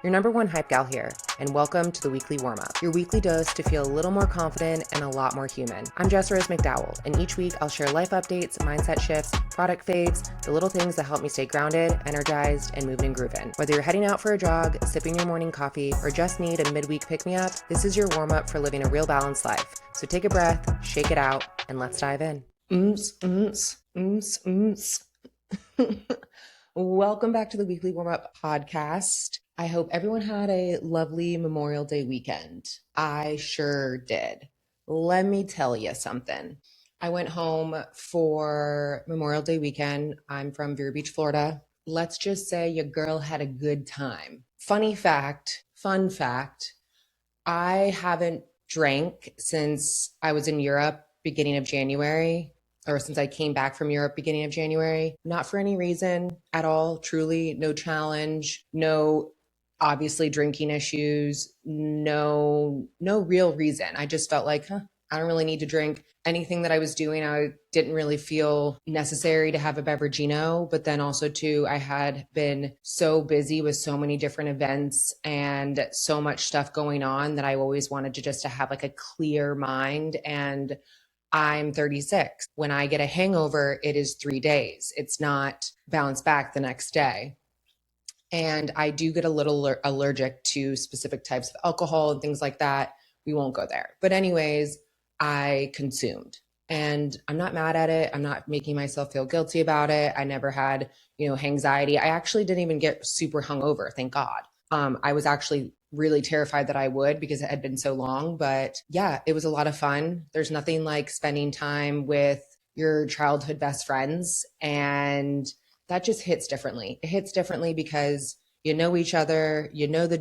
your number one hype gal here, and welcome to the weekly warm-up, your weekly dose to feel a little more confident and a lot more human. I'm Jess McDowell, and each week I'll share life updates, mindset shifts, product faves, the little things that help me stay grounded, energized, and moving and grooving. Whether you're heading out for a jog, sipping your morning coffee, or just need a midweek pick-me-up, this is your warm-up for living a real balanced life. So take a breath, shake it out, and let's dive in. Welcome back to the weekly warm-up podcast. I hope everyone had a lovely Memorial Day weekend. I sure did. Let me tell you something. I went home for Memorial Day weekend. I'm from Vero Beach, Florida. Let's just say your girl had a good time. Fun fact, I haven't drank since I was in Europe beginning of January, or since I came back from Europe beginning of January. Not for any reason at all, truly, no challenge, no obviously drinking issues, no real reason. I just felt like, I don't really need to drink. Anything that I was doing, I didn't really feel necessary to have a beverageino. But then also too, I had been so busy with so many different events and so much stuff going on that I always wanted to just to have like a clear mind. And I'm 36. When I get a hangover, it is 3 days. It's not bounce back the next day. And I do get a little allergic to specific types of alcohol and things like that. We won't go there. But anyways, I consumed. And I'm not mad at it. I'm not making myself feel guilty about it. I never had, anxiety. I actually didn't even get super hungover, thank God. I was actually really terrified that I would because it had been so long. But yeah, it was a lot of fun. There's nothing like spending time with your childhood best friends, and that just hits differently. It hits differently because you know each other, you know the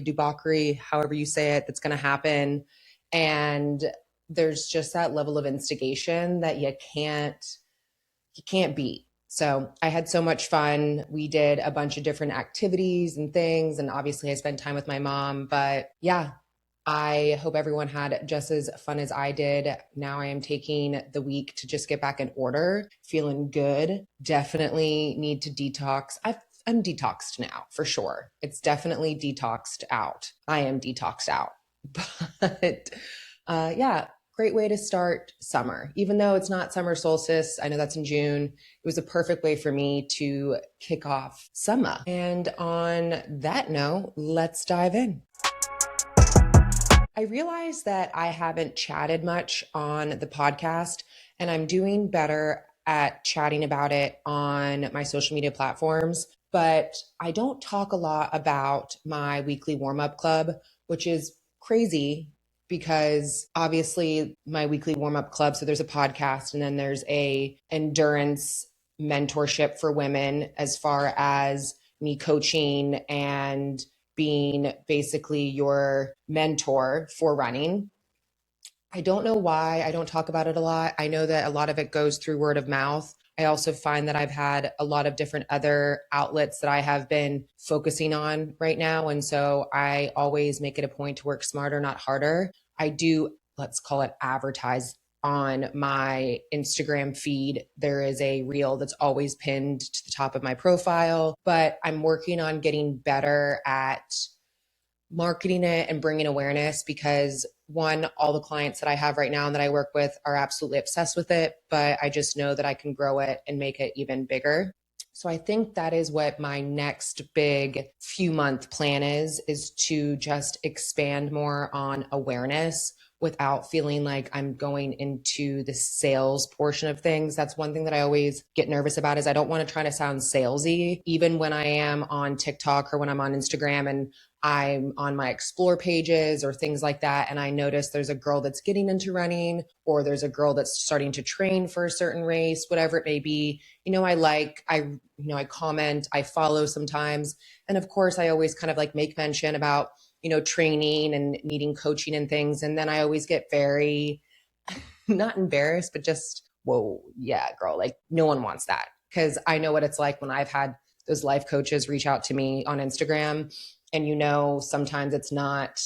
debauchery, however you say it, that's going to happen. And there's just that level of instigation that you can't beat. So I had so much fun. We did a bunch of different activities and things. And obviously I spent time with my mom, but yeah, I hope everyone had just as fun as I did. Now I am taking the week to just get back in order, feeling good. Definitely need to detox. I'm detoxed now for sure. It's definitely detoxed out. I am detoxed out. But yeah, great way to start summer. Even though it's not summer solstice, I know that's in June. It was a perfect way for me to kick off summer. And on that note, let's dive in. I realized that I haven't chatted much on the podcast, and I'm doing better at chatting about it on my social media platforms, but I don't talk a lot about my weekly warm-up club, which is crazy because obviously my weekly warm-up club, so there's a podcast and then there's a endurance mentorship for women as far as me coaching and being basically your mentor for running. I don't know why I don't talk about it a lot. I know that a lot of it goes through word of mouth. I also find that I've had a lot of different other outlets that I have been focusing on right now. And so I always make it a point to work smarter, not harder. I do, let's call it advertise on my Instagram feed. There is a reel that's always pinned to the top of my profile, but I'm working on getting better at marketing it and bringing awareness because one, all the clients that I have right now and that I work with are absolutely obsessed with it, but I just know that I can grow it and make it even bigger. So I think that is what my next big few month plan is to just expand more on awareness without feeling like I'm going into the sales portion of things. That's one thing that I always get nervous about is I don't want to try to sound salesy, even when I am on TikTok or when I'm on Instagram and I'm on my explore pages or things like that. And I notice there's a girl that's getting into running, or there's a girl that's starting to train for a certain race, whatever it may be. I comment, I follow sometimes. And of course, I always kind of like make mention about, training and needing coaching and things. And then I always get very not embarrassed, but just, whoa, yeah, girl, like no one wants that. Cause I know what it's like when I've had those life coaches reach out to me on Instagram, and sometimes it's not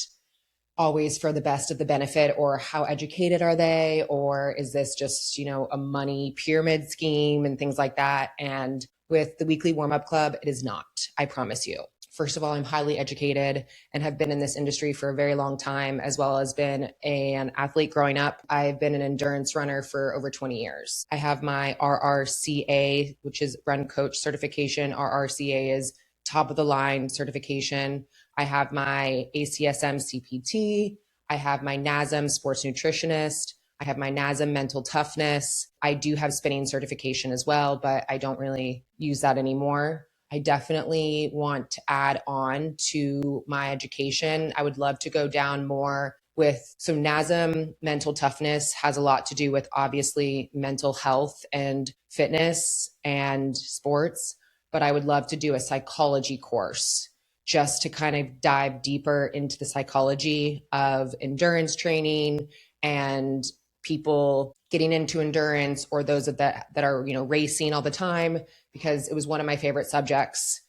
always for the best of the benefit, or how educated are they? Or is this just, a money pyramid scheme and things like that? And with the weekly warm-up club, it is not, I promise you. First of all, I'm highly educated and have been in this industry for a very long time, as well as been an athlete growing up. I've been an endurance runner for over 20 years. I have my RRCA, which is Run Coach certification. RRCA is top of the line certification. I have my ACSM CPT. I have my NASM sports nutritionist. I have my NASM mental toughness. I do have spinning certification as well, but I don't really use that anymore. I definitely want to add on to my education. I would love to go down more with, so NASM mental toughness has a lot to do with obviously mental health and fitness and sports, but I would love to do a psychology course just to kind of dive deeper into the psychology of endurance training and people getting into endurance, or those that are, racing all the time, because it was one of my favorite subjects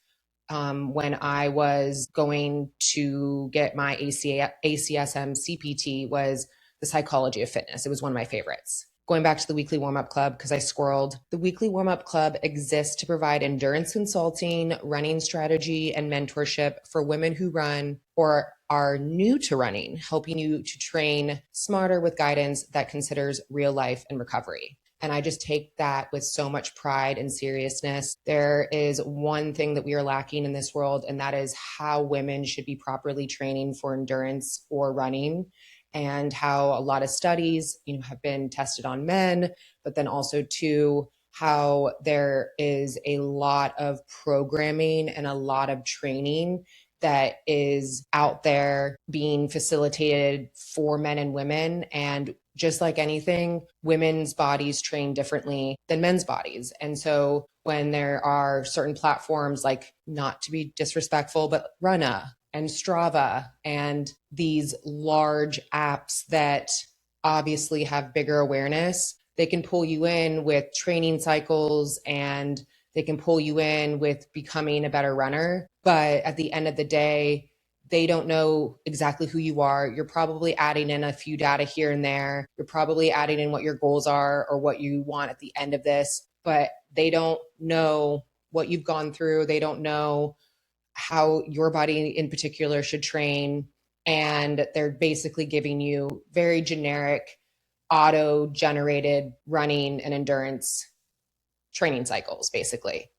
when I was going to get my ACSM CPT, was the psychology of fitness. It was one of my favorites. Going back to the weekly warm-up club, because I squirreled, the weekly warm-up club exists to provide endurance consulting, running strategy, and mentorship for women who run or are new to running, helping you to train smarter with guidance that considers real life and recovery. And I just take that with so much pride and seriousness. There is one thing that we are lacking in this world, and that is how women should be properly training for endurance or running, and how a lot of studies, have been tested on men, but then also too, how there is a lot of programming and a lot of training that is out there being facilitated for men and women. And just like anything, women's bodies train differently than men's bodies. And so when there are certain platforms, like, not to be disrespectful, but Runna and Strava and these large apps that obviously have bigger awareness, they can pull you in with training cycles and they can pull you in with becoming a better runner. But at the end of the day, they don't know exactly who you are. You're probably adding in a few data here and there. You're probably adding in what your goals are or what you want at the end of this, but they don't know what you've gone through. They don't know how your body in particular should train. And they're basically giving you very generic, auto-generated running and endurance training cycles, basically.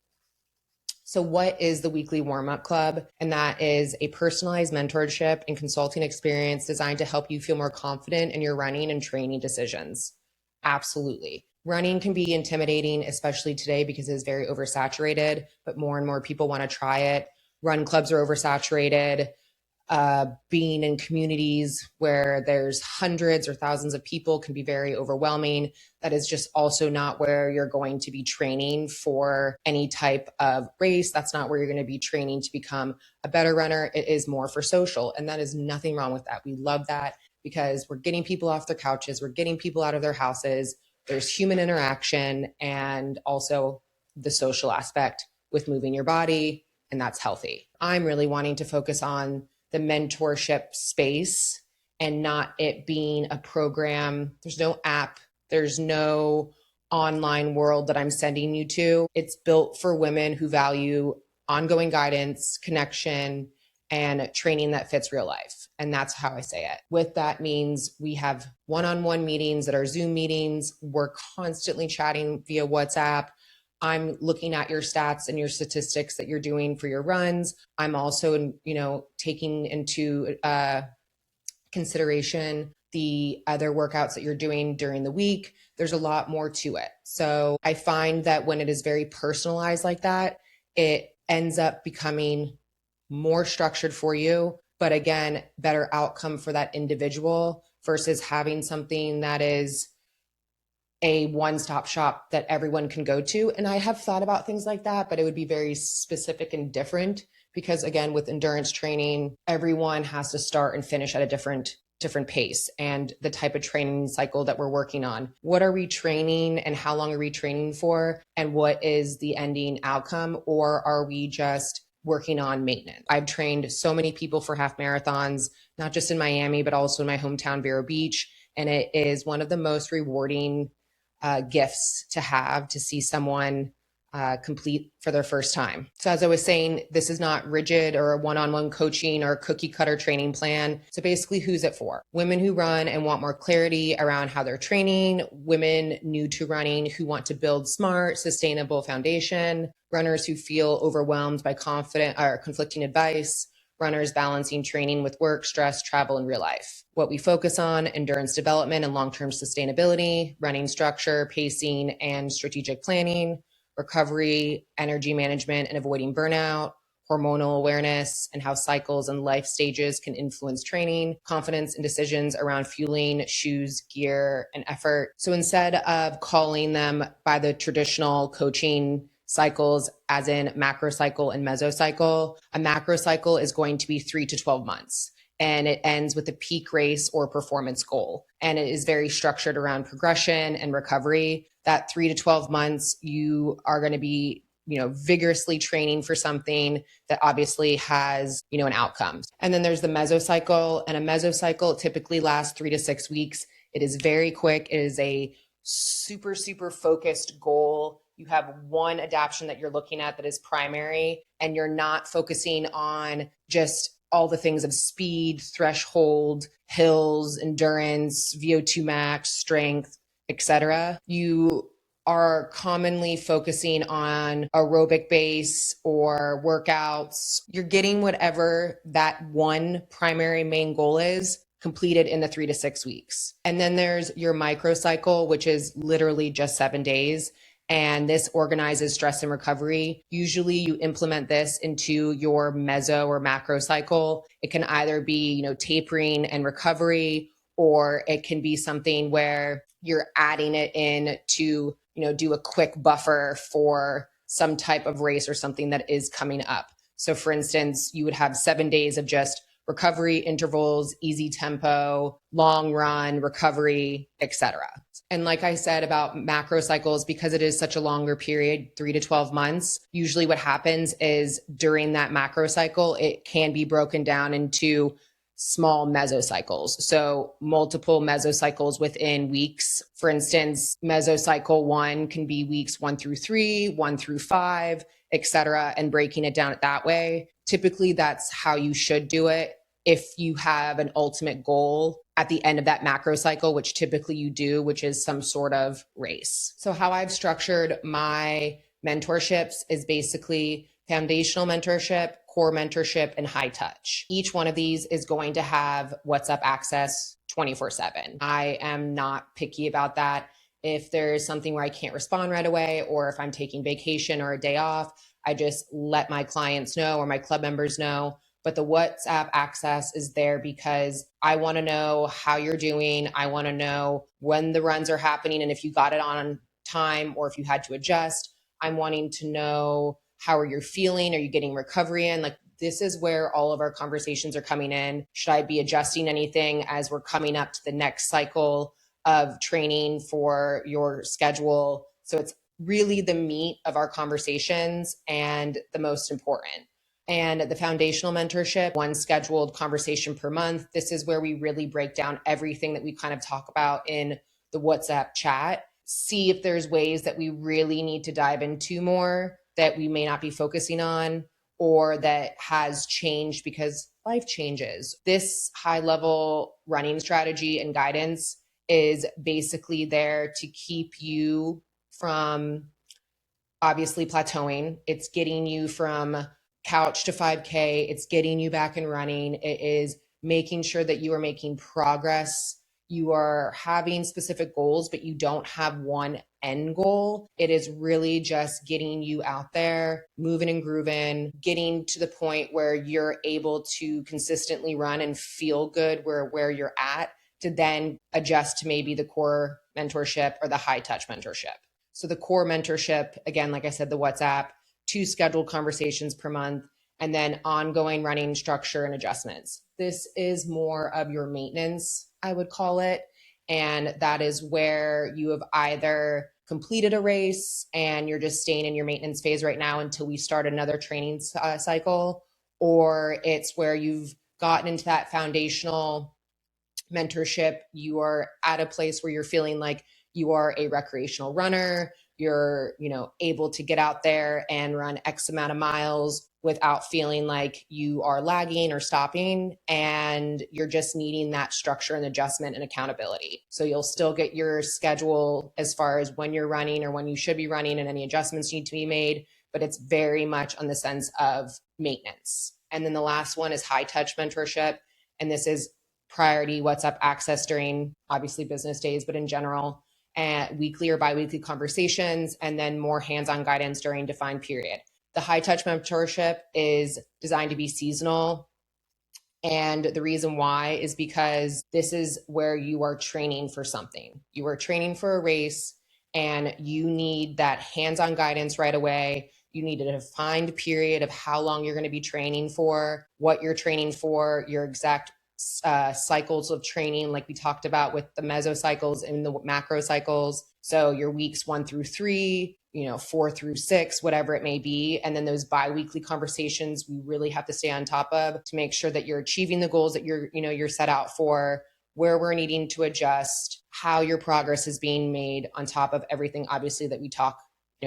So what is the weekly warm-up club? And that is a personalized mentorship and consulting experience designed to help you feel more confident in your running and training decisions. Absolutely. Running can be intimidating, especially today, because it is very oversaturated, but more and more people want to try it. Run clubs are oversaturated. Being in communities where there's hundreds or thousands of people can be very overwhelming. That is just also not where you're going to be training for any type of race. That's not where you're going to be training to become a better runner. It is more for social, and that is nothing wrong with that. We love that because we're getting people off their couches. We're getting people out of their houses. There's human interaction and also the social aspect with moving your body, and that's healthy. I'm really wanting to focus on the mentorship space and not it being a program. There's no app. There's no online world that I'm sending you to. It's built for women who value ongoing guidance, connection, and training that fits real life. And that's how I say it. With that means we have one-on-one meetings that are Zoom meetings. We're constantly chatting via WhatsApp. I'm looking at your stats and your statistics that you're doing for your runs. I'm also, taking into consideration the other workouts that you're doing during the week. There's a lot more to it. So I find that when it is very personalized like that, it ends up becoming more structured for you, but again, better outcome for that individual versus having something that is a one-stop shop that everyone can go to. And I have thought about things like that, but it would be very specific and different because, again, with endurance training, everyone has to start and finish at a different pace, and the type of training cycle that we're working on. What are we training and how long are we training for? And what is the ending outcome? Or are we just working on maintenance? I've trained so many people for half marathons, not just in Miami, but also in my hometown, Vero Beach. And it is one of the most rewarding gifts to have, to see someone complete for their first time. So as I was saying, this is not rigid or a one-on-one coaching or cookie cutter training plan. So basically, who's it for? Women who run and want more clarity around how they're training, women new to running who want to build smart, sustainable foundation, runners who feel overwhelmed by confident or conflicting advice, runners balancing training with work, stress, travel, and real life. What we focus on: endurance development and long-term sustainability, running structure, pacing, and strategic planning, recovery, energy management, and avoiding burnout, hormonal awareness, and how cycles and life stages can influence training, confidence and decisions around fueling, shoes, gear, and effort. So instead of calling them by the traditional coaching cycles, as in macro cycle and mesocycle, a macro cycle is going to be 3 to 12 months. And it ends with a peak race or performance goal. And it is very structured around progression and recovery. That 3 to 12 months, you are going to be, vigorously training for something that obviously has, an outcome. And then there's the mesocycle, and a mesocycle typically lasts 3 to 6 weeks. It is very quick. It is a super, super focused goal. You have one adaptation that you're looking at that is primary, and you're not focusing on just all the things of speed, threshold, hills, endurance, VO2 max, strength, etc. You are commonly focusing on aerobic base or workouts. You're getting whatever that one primary main goal is completed in the 3 to 6 weeks. And then there's your microcycle, which is literally just 7 days. And this organizes stress and recovery. Usually you implement this into your meso or macro cycle. It can either be, tapering and recovery, or it can be something where you're adding it in to, do a quick buffer for some type of race or something that is coming up. So for instance, you would have 7 days of just recovery intervals, easy tempo, long run, recovery, etc. And like I said about macro cycles, because it is such a longer period, 3 to 12 months, usually what happens is during that macro cycle, it can be broken down into small mesocycles. So multiple mesocycles within weeks. For instance, mesocycle 1 can be weeks 1 through 3, 1 through 5, etc., and breaking it down that way. Typically, that's how you should do it if you have an ultimate goal at the end of that macro cycle, which typically you do, which is some sort of race. So how I've structured my mentorships is basically foundational mentorship, core mentorship, and high touch. Each one of these is going to have WhatsApp access 24/7. I am not picky about that. If there's something where I can't respond right away, or if I'm taking vacation or a day off, I just let my clients know or my club members know. But the WhatsApp access is there because I want to know how you're doing. I want to know when the runs are happening and if you got it on time or if you had to adjust. I'm wanting to know how are you feeling? Are you getting recovery in? Like, this is where all of our conversations are coming in. Should I be adjusting anything as we're coming up to the next cycle of training for your schedule? So it's really the meat of our conversations and the most important. And the foundational mentorship, one scheduled conversation per month. This is where we really break down everything that we kind of talk about in the WhatsApp chat. See if there's ways that we really need to dive into more that we may not be focusing on, or that has changed because life changes. This high level running strategy and guidance is basically there to keep you from obviously plateauing. It's getting you from couch to 5K. It's getting you back and running. It is making sure that you are making progress. You are having specific goals, but you don't have one end goal. It is really just getting you out there, moving and grooving, getting to the point where you're able to consistently run and feel good where you're at, to then adjust to maybe the core mentorship or the high touch mentorship. So the core mentorship, again, like I said, the WhatsApp, 2 scheduled conversations per month, and then ongoing running structure and adjustments. This is more of your maintenance, I would call it. And that is where you have either completed a race and you're just staying in your maintenance phase right now until we start another training cycle, or it's where you've gotten into that foundational mentorship. You are at a place where you're feeling like you are a recreational runner, you're, able to get out there and run X amount of miles without feeling like you are lagging or stopping. And you're just needing that structure and adjustment and accountability. So you'll still get your schedule as far as when you're running or when you should be running and any adjustments need to be made, but it's very much on the sense of maintenance. And then the last one is high touch mentorship. And this is priority WhatsApp access during obviously business days, but in general, and weekly or biweekly conversations, and then more hands-on guidance during defined period. The high touch mentorship is designed to be seasonal. And the reason why is because this is where you are training for something. You are training for a race and you need that hands-on guidance right away. You need a defined period of how long you're going to be training for, what you're training for, your exact cycles of training, like we talked about with the mesocycles and the macro cycles. So your weeks 1 through 3, 4 through 6, whatever it may be. And then those bi-weekly conversations, we really have to stay on top of to make sure that you're achieving the goals that you're set out for, where we're needing to adjust, how your progress is being made on top of everything, obviously, that we talk,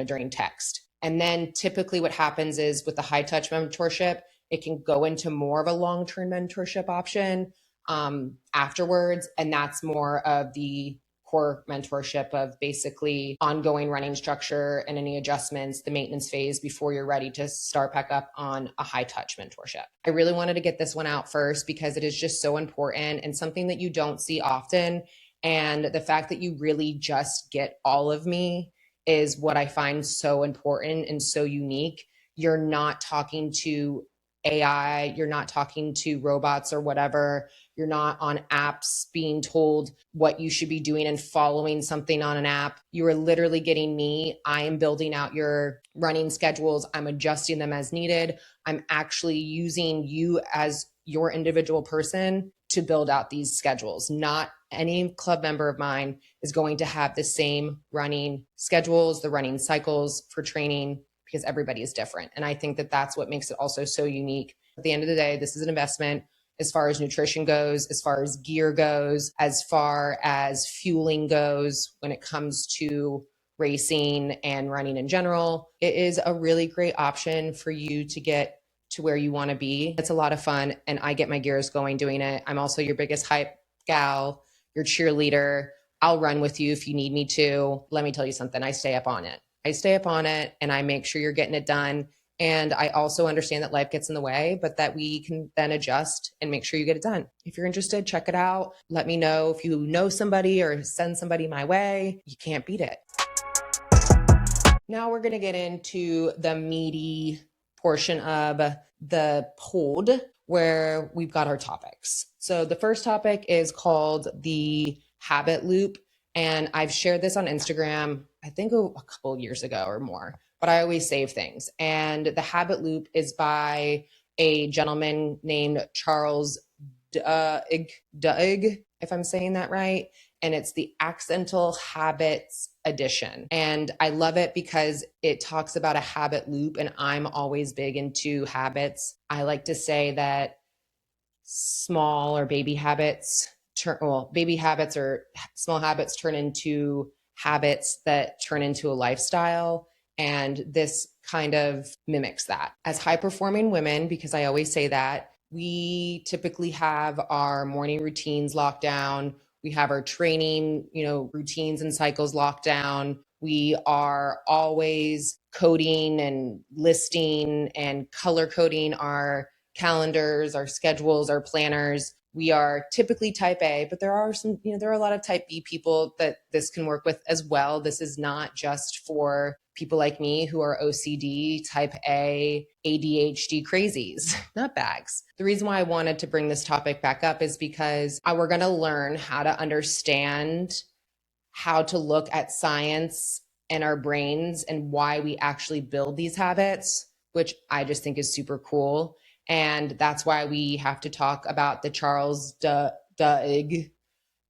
during text. And then typically what happens is with the high touch mentorship, it can go into more of a long-term mentorship option afterwards. And that's more of the core mentorship of basically ongoing running structure and any adjustments, the maintenance phase before you're ready to start back up on a high touch mentorship. I really wanted to get this one out first because it is just so important and something that you don't see often. And the fact that you really just get all of me is what I find so important and so unique. You're not talking to AI, you're not talking to robots or whatever. You're not on apps being told what you should be doing and following something on an app. You are literally getting me. I am building out your running schedules. I'm adjusting them as needed. I'm actually using you as your individual person to build out these schedules. Not any club member of mine is going to have the same running schedules, the running cycles for training, because everybody is different. And I think that that's what makes it also so unique. At the end of the day, this is an investment as far as nutrition goes, as far as gear goes, as far as fueling goes, when it comes to racing and running in general. It is a really great option for you to get to where you want to be. It's a lot of fun and I get my gears going doing it. I'm also your biggest hype gal, your cheerleader. I'll run with you if you need me to. Let me tell you something, I stay up on it. And I make sure you're getting it done. And I also understand that life gets in the way, but that we can then adjust and make sure you get it done. If you're interested, check it out. Let me know if you know somebody or send somebody my way. You can't beat it. Now we're going to get into the meaty portion of the pod where we've got our topics. So the first topic is called the habit loop. And I've shared this on Instagram, I think a couple of years ago or more, but I always save things. And the habit loop is by a gentleman named Charles Duhigg, if I'm saying that right. And it's the Accidental Habits edition. And I love it because it talks about a habit loop. And I'm always big into habits. I like to say that small or baby habits baby habits or small habits turn into habits that turn into a lifestyle. And this kind of mimics that. As high performing women, because I always say that, we typically have our morning routines locked down. We have our training, routines and cycles locked down. We are always coding and listing and color coding our calendars, our schedules, our planners. We are typically type A, but there are a lot of type B people that this can work with as well. This is not just for people like me who are OCD, type A, ADHD crazies, nutbags. The reason why I wanted to bring this topic back up is because we're going to learn how to understand how to look at science and our brains and why we actually build these habits, which I just think is super cool. And that's why we have to talk about the Charles Duhigg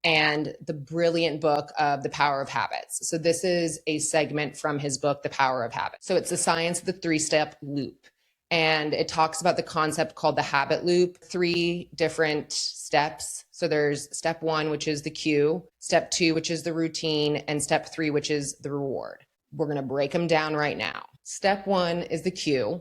and the brilliant book of The Power of Habits. So this is a segment from his book, The Power of Habits. So it's the science of the 3-step loop. And it talks about the concept called the habit loop, 3 different steps. So there's step 1, which is the cue, step 2, which is the routine, and step 3, which is the reward. We're going to break them down right now. Step one is the cue.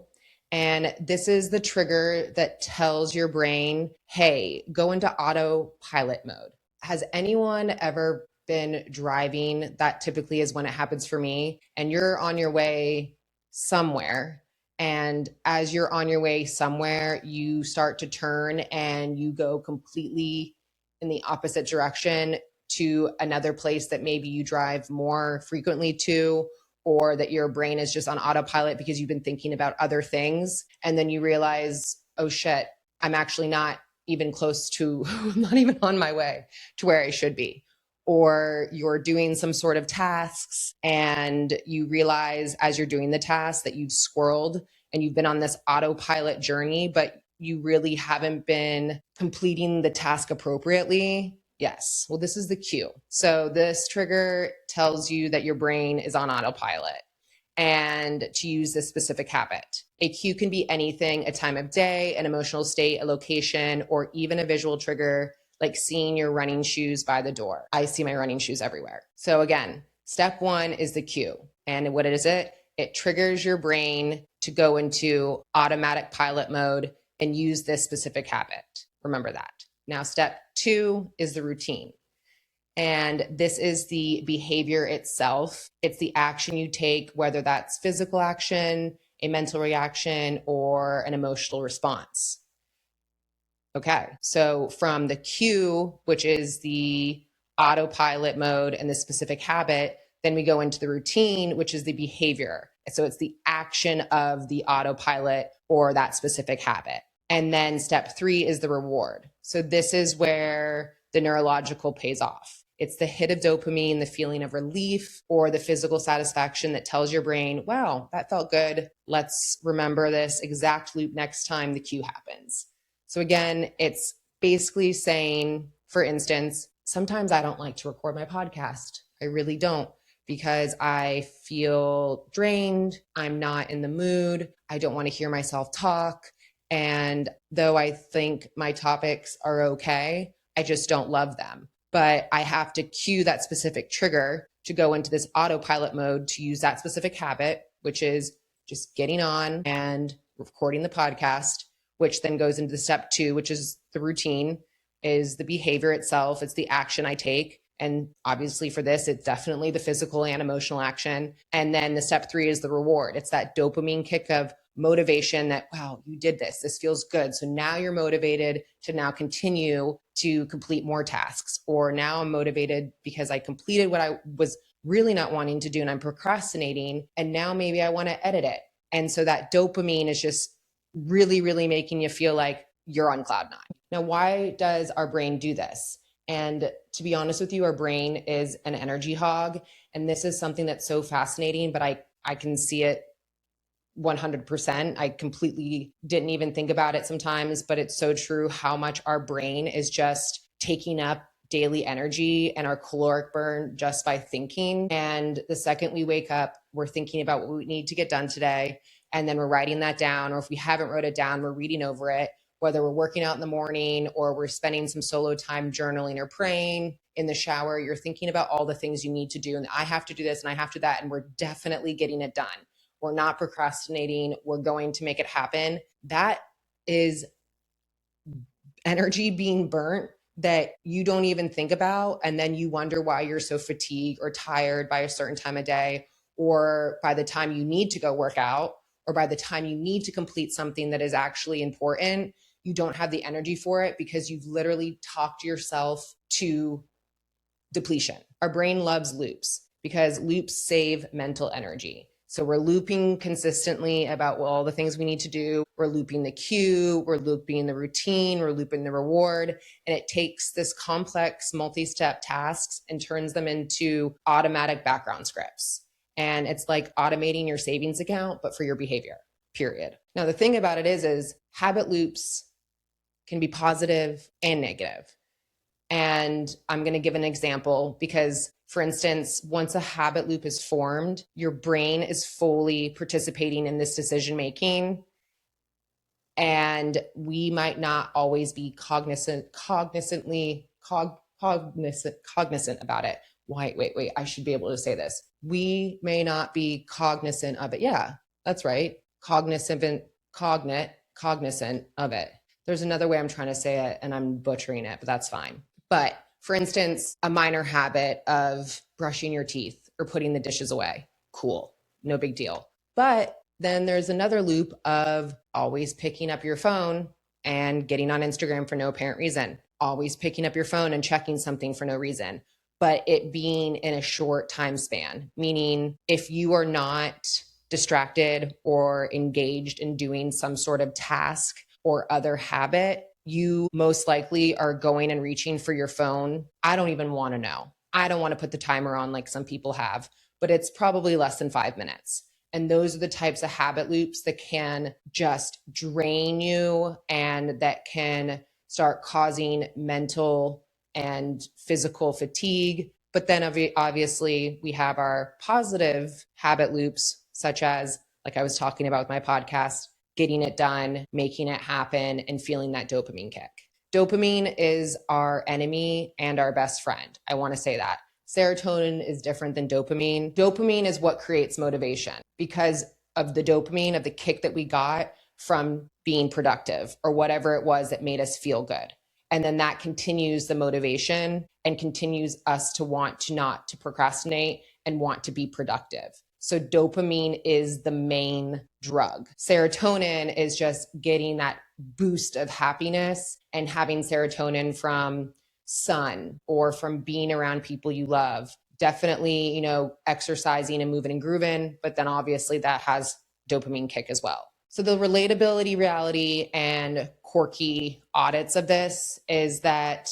And this is the trigger that tells your brain, hey, go into autopilot mode. Has anyone ever been driving? That typically is when it happens for me. And you're on your way somewhere. And as you're on your way somewhere, you start to turn and you go completely in the opposite direction to another place that maybe you drive more frequently to, or that your brain is just on autopilot because you've been thinking about other things. And then you realize, oh shit, I'm actually not even close to, not even on my way to where I should be. Or you're doing some sort of tasks and you realize as you're doing the task that you've squirreled and you've been on this autopilot journey, but you really haven't been completing the task appropriately. Yes. Well, this is the cue. So this trigger tells you that your brain is on autopilot and to use this specific habit. A cue can be anything, a time of day, an emotional state, a location, or even a visual trigger like seeing your running shoes by the door. I see my running shoes everywhere. So again, step one is the cue. And what is it? It triggers your brain to go into automatic pilot mode and use this specific habit. Remember that. Now, step two is the routine. And this is the behavior itself. It's the action you take, whether that's physical action, a mental reaction, or an emotional response. Okay, so from the cue, which is the autopilot mode and the specific habit, then we go into the routine, which is the behavior. So it's the action of the autopilot or that specific habit. And then step three is the reward. So this is where the neurological pays off. It's the hit of dopamine, the feeling of relief, or the physical satisfaction that tells your brain, wow, that felt good. Let's remember this exact loop next time the cue happens. So again, it's basically saying, for instance, sometimes I don't like to record my podcast. I really don't, because I feel drained. I'm not in the mood. I don't want to hear myself talk. And though I think my topics are okay, I just don't love them. But I have to cue that specific trigger to go into this autopilot mode to use that specific habit, which is just getting on and recording the podcast, which then goes into the step two, which is the routine, is the behavior itself. It's the action I take. And obviously for this, it's definitely the physical and emotional action. And then the step three is the reward. It's that dopamine kick of motivation that, wow, you did this. This feels good. So now you're motivated to now continue to complete more tasks. Or now I'm motivated because I completed what I was really not wanting to do and I'm procrastinating. And now maybe I want to edit it. And so that dopamine is just really, really making you feel like you're on cloud nine. Now, why does our brain do this? And to be honest with you, our brain is an energy hog. And this is something that's so fascinating, but I can see it 100%. I completely didn't even think about it sometimes, but it's so true how much our brain is just taking up daily energy and our caloric burn just by thinking. And the second we wake up, we're thinking about what we need to get done today. And then we're writing that down. Or if we haven't wrote it down, we're reading over it, whether we're working out in the morning or we're spending some solo time journaling or praying in the shower. You're thinking about all the things you need to do. And I have to do this and I have to do that. And we're definitely getting it done. We're not procrastinating. We're going to make it happen. That is energy being burnt that you don't even think about. And then you wonder why you're so fatigued or tired by a certain time of day, or by the time you need to go work out, or by the time you need to complete something that is actually important, you don't have the energy for it because you've literally talked yourself to depletion. Our brain loves loops because loops save mental energy. So we're looping consistently about all the things we need to do. We're looping the cue, we're looping the routine, we're looping the reward. And it takes this complex multi-step tasks and turns them into automatic background scripts. And it's like automating your savings account, but for your behavior, period. Now, the thing about it is habit loops can be positive and negative. And I'm going to give an example because, for instance, once a habit loop is formed, your brain is fully participating in this decision making. And we might not always be cognizant about it. wait, I should be able to say this. We may not be cognizant of it. Yeah, that's right. Cognizant of it. There's another way I'm trying to say it and I'm butchering it, but that's fine. But for instance, a minor habit of brushing your teeth or putting the dishes away. Cool. No big deal. But then there's another loop of always picking up your phone and getting on Instagram for no apparent reason. Always picking up your phone and checking something for no reason. But it being in a short time span, meaning if you are not distracted or engaged in doing some sort of task or other habit, you most likely are going and reaching for your phone. I don't even want to know. I don't want to put the timer on like some people have, but it's probably less than 5 minutes. And those are the types of habit loops that can just drain you and that can start causing mental and physical fatigue. But then obviously we have our positive habit loops, such as, like I was talking about with my podcast, getting it done, making it happen, and feeling that dopamine kick. Dopamine is our enemy and our best friend. I want to say that. Serotonin is different than dopamine. Dopamine is what creates motivation because of the dopamine, of the kick that we got from being productive or whatever it was that made us feel good. And then that continues the motivation and continues us to want to not to procrastinate and want to be productive. So dopamine is the main drug. Serotonin is just getting that boost of happiness and having serotonin from sun or from being around people you love. Definitely, exercising and moving and grooving, but then obviously that has dopamine kick as well. So the relatability, reality, and quirky audits of this is that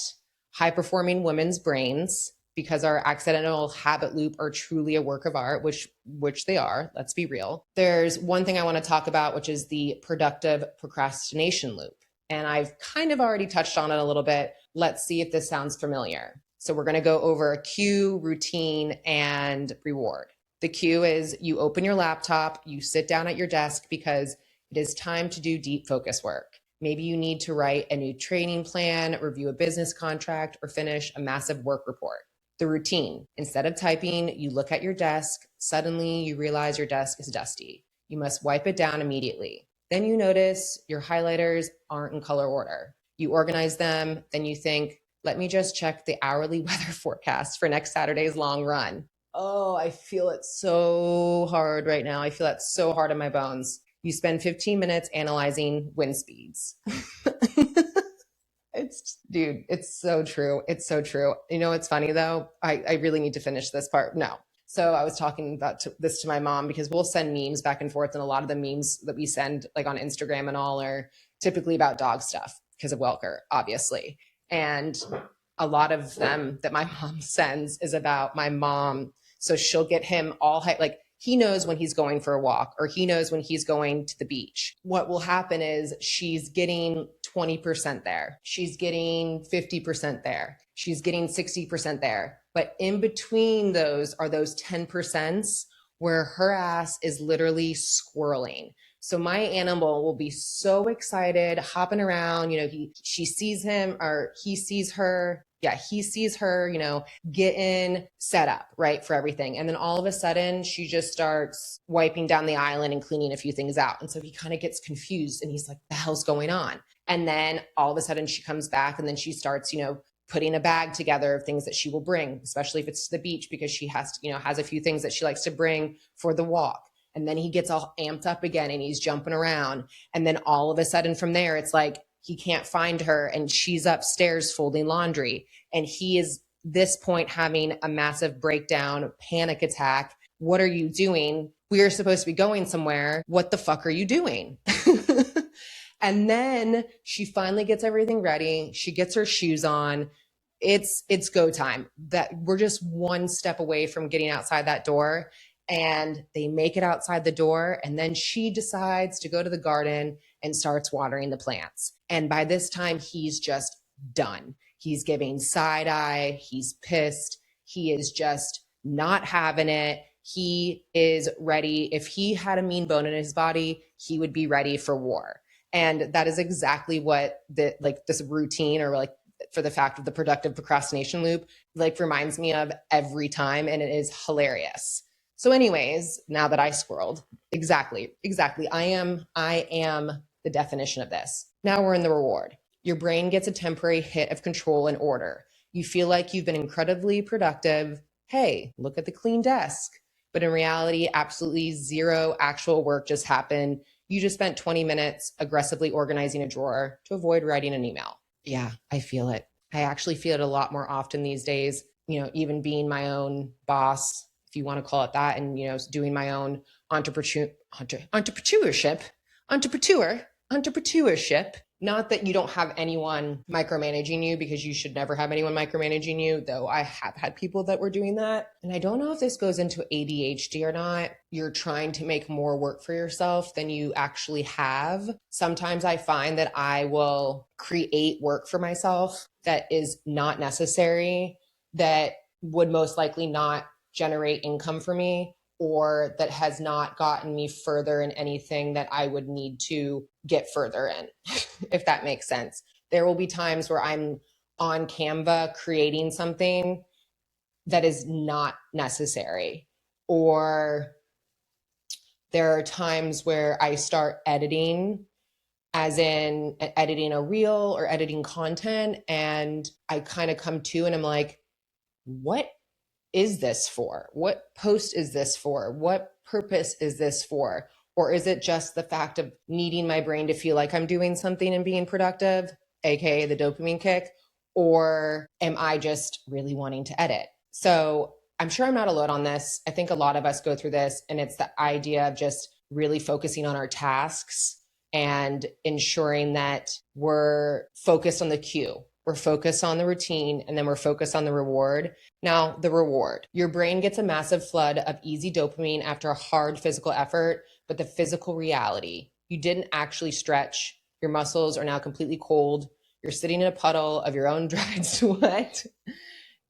high-performing women's brains, because our accidental habit loop are truly a work of art, which they are, let's be real. There's one thing I want to talk about, which is the productive procrastination loop. And I've kind of already touched on it a little bit. Let's see if this sounds familiar. So we're going to go over a cue, routine, and reward. The cue is you open your laptop, you sit down at your desk because it is time to do deep focus work. Maybe you need to write a new training plan, review a business contract, or finish a massive work report. The routine, instead of typing, you look at your desk. Suddenly you realize your desk is dusty. You must wipe it down immediately. Then you notice your highlighters aren't in color order. You organize them, then you think, let me just check the hourly weather forecast for next Saturday's long run. Oh, I feel it so hard right now. I feel that so hard in my bones. You spend 15 minutes analyzing wind speeds. It's so true. It's so true. It's funny though. I really need to finish this part. No. So I was talking about this to my mom because we'll send memes back and forth. And a lot of the memes that we send like on Instagram and all are typically about dog stuff because of Welker, obviously. And a lot of them that my mom sends is about my mom. So she'll get him all like he knows when he's going for a walk or he knows when he's going to the beach. What will happen is she's getting 20% there. She's getting 50% there. She's getting 60% there. But in between those are those 10% where her ass is literally squirreling. So my animal will be so excited, hopping around, she sees him or he sees her. Yeah, he sees her, getting set up, right, for everything. And then all of a sudden, she just starts wiping down the island and cleaning a few things out. And so he kind of gets confused and he's like, the hell's going on? And then all of a sudden she comes back and then she starts, putting a bag together of things that she will bring, especially if it's to the beach, because she has a few things that she likes to bring for the walk. And then he gets all amped up again and he's jumping around. And then all of a sudden from there, it's like, he can't find her and she's upstairs folding laundry. And he is this point having a massive breakdown, panic attack. What are you doing? We are supposed to be going somewhere. What the fuck are you doing? And then she finally gets everything ready. She gets her shoes on. It's go time. That we're just one step away from getting outside that door. And they make it outside the door. And then she decides to go to the garden and starts watering the plants. And by this time, he's just done. He's giving side eye. He's pissed. He is just not having it. He is ready. If he had a mean bone in his body, he would be ready for war. And that is exactly what this routine or like for the fact of the productive procrastination loop, like reminds me of every time, and it is hilarious. So anyways, now that I squirreled, exactly. I am the definition of this. Now we're in the reward. Your brain gets a temporary hit of control and order. You feel like you've been incredibly productive. Hey, look at the clean desk. But in reality, absolutely zero actual work just happened. You just spent 20 minutes aggressively organizing a drawer to avoid writing an email. Yeah, I feel it. I actually feel it a lot more often these days, even being my own boss, if you want to call it that, and, doing my own entrepreneurship. Not that you don't have anyone micromanaging you, because you should never have anyone micromanaging you, though I have had people that were doing that. And I don't know if this goes into ADHD or not. You're trying to make more work for yourself than you actually have. Sometimes I find that I will create work for myself that is not necessary, that would most likely not generate income for me, or that has not gotten me further in anything that I would need to get further in, if that makes sense. There will be times where I'm on Canva creating something that is not necessary, or there are times where I start editing, as in editing a reel or editing content, and I kind of come to and I'm like, what is this for? What post is this for? What purpose is this for? Or is it just the fact of needing my brain to feel like I'm doing something and being productive, aka the dopamine kick? Or am I just really wanting to edit? So I'm sure I'm not alone on this. I think a lot of us go through this, and it's the idea of just really focusing on our tasks and ensuring that we're focused on the cue. We're focused on the routine, and then we're focused on the reward. Now, the reward. Your brain gets a massive flood of easy dopamine after a hard physical effort, but the physical reality, you didn't actually stretch. Your muscles are now completely cold. You're sitting in a puddle of your own dried sweat,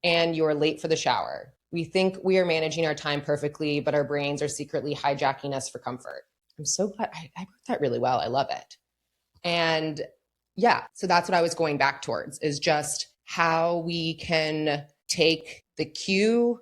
and you're late for the shower. We think we are managing our time perfectly, but our brains are secretly hijacking us for comfort. I'm so glad I wrote that really well. I love it. And yeah, so that's what I was going back towards, is just how we can take the cue,